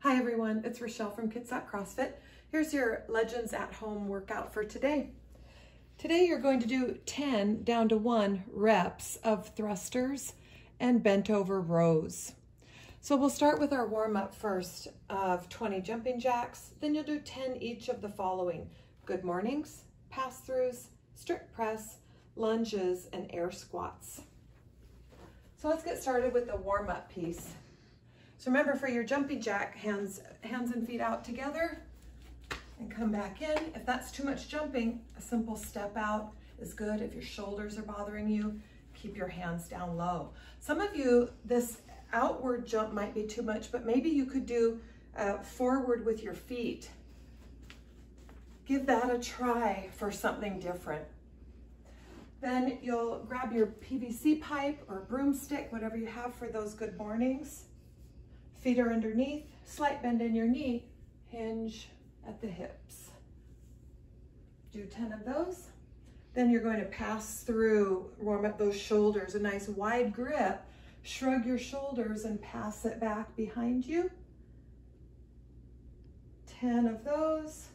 Hi everyone, it's Rochelle from KCF CrossFit. Here's your Legends at Home workout for today. Today you're going to do 10 down to 1 reps of thrusters and bent over rows. So we'll start with our warm up first of 20 jumping jacks, then you'll do 10 each of the following: good mornings, pass-throughs, strict press, lunges, and air squats. So let's get started with the warm up piece. So remember, for your jumping jack, hands and feet out together and come back in. If that's too much jumping, a simple step out is good. If your shoulders are bothering you, keep your hands down low. Some of you, this outward jump might be too much, but maybe you could do forward with your feet. Give that a try for something different. Then you'll grab your PVC pipe or broomstick, whatever you have for those good mornings. Feet are underneath, slight bend in your knee, hinge at the hips. Do 10 of those. Then you're going to pass through, warm up those shoulders, a nice wide grip. Shrug your shoulders and pass it back behind you. 10 of those.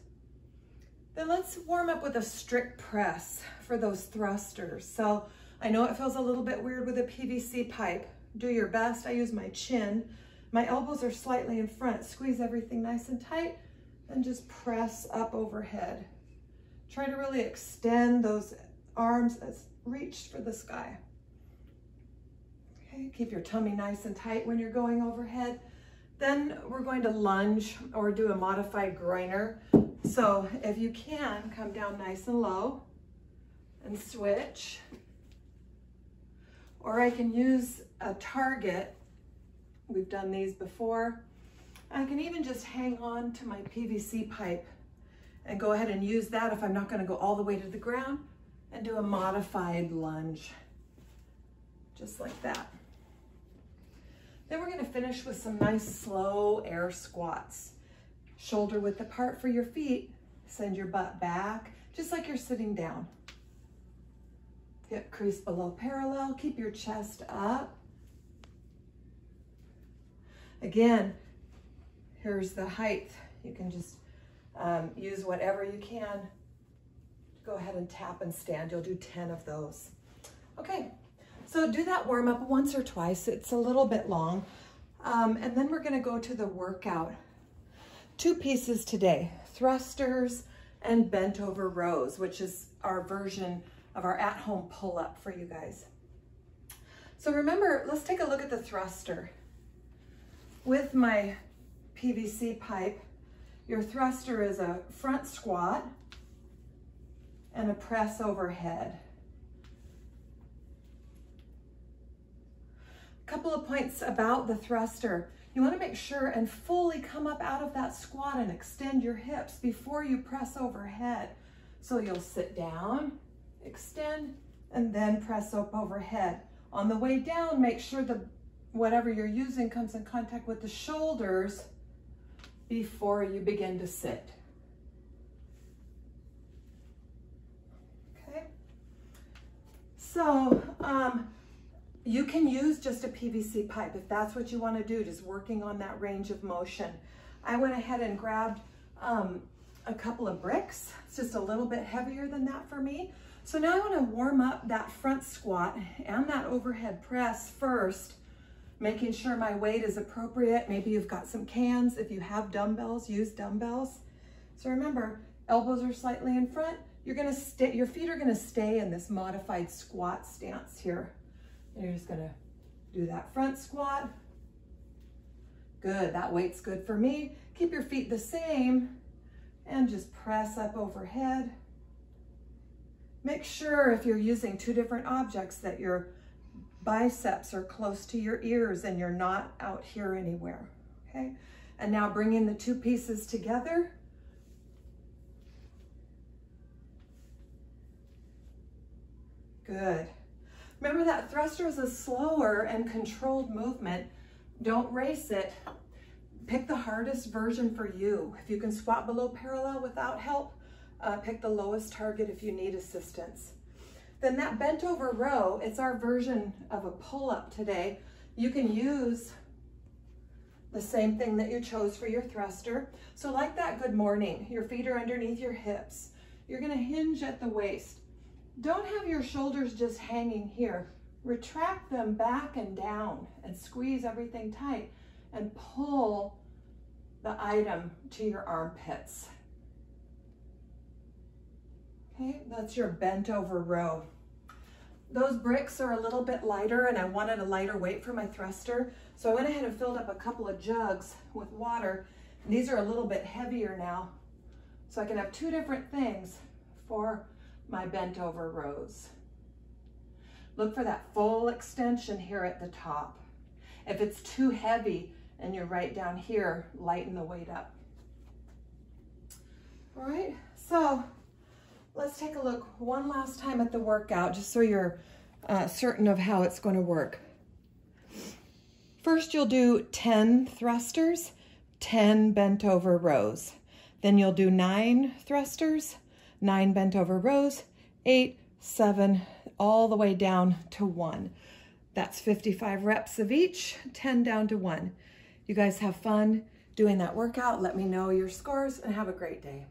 Then let's warm up with a strict press for those thrusters. So I know it feels a little bit weird with a PVC pipe. Do your best. I use my chin. My elbows are slightly in front. Squeeze everything nice and tight and just press up overhead. Try to really extend those arms as reach for the sky. Okay, keep your tummy nice and tight when you're going overhead. Then we're going to lunge or do a modified groiner. So if you can, come down nice and low and switch. Or I can use a target. We've done these before. I can even just hang on to my PVC pipe and go ahead and use that if I'm not going to go all the way to the ground, and do a modified lunge, just like that. Then we're going to finish with some nice slow air squats. Shoulder width apart for your feet. Send your butt back, just like you're sitting down. Hip crease below parallel. Keep your chest up. Again, here's the height. You can just use whatever you can. Go ahead and tap and stand. You'll do 10 of those. Okay, so do that warm up once or twice. It's a little bit long. And then we're gonna go to the workout. 2 pieces today, thrusters and bent over rows, which is our version of our at-home pull-up for you guys. So remember, let's take a look at the thruster. With my PVC pipe, your thruster is a front squat and a press overhead. A couple of points about the thruster. You want to make sure and fully come up out of that squat and extend your hips before you press overhead. So you'll sit down, extend, and then press up overhead. On the way down, make sure whatever you're using comes in contact with the shoulders before you begin to sit. Okay, so you can use just a PVC pipe if that's what you want to do, just working on that range of motion. I went ahead and grabbed a couple of bricks. It's just a little bit heavier than that for me. So now I want to warm up that front squat and that overhead press first, making sure my weight is appropriate. Maybe you've got some cans. If you have dumbbells, use dumbbells. So remember, elbows are slightly in front. You're gonna stay, your feet are gonna stay in this modified squat stance here. And you're just gonna do that front squat. Good, that weight's good for me. Keep your feet the same and just press up overhead. Make sure if you're using 2 different objects that your biceps are close to your ears and you're not out here anywhere, okay? And now bringing the 2 pieces together. Good. Remember that thruster is a slower and controlled movement. Don't race it. Pick the hardest version for you. If you can squat below parallel without help, pick the lowest target if you need assistance. Then that bent over row, it's our version of a pull-up today. You can use the same thing that you chose for your thruster. So like that good morning, your feet are underneath your hips. You're gonna hinge at the waist. Don't have your shoulders just hanging here. Retract them back and down and squeeze everything tight and pull the item to your armpits. Okay, that's your bent over row. Those bricks are a little bit lighter and I wanted a lighter weight for my thruster. So I went ahead and filled up a couple of jugs with water. And these are a little bit heavier now. So I can have two different things for my bent over rows. Look for that full extension here at the top. If it's too heavy and you're right down here, lighten the weight up. All right, so let's take a look one last time at the workout, just so you're certain of how it's going to work. First, you'll do 10 thrusters, 10 bent over rows. Then you'll do 9 thrusters, 9 bent over rows, 8, 7, all the way down to 1. That's 55 reps of each, 10 down to 1. You guys have fun doing that workout. Let me know your scores and have a great day.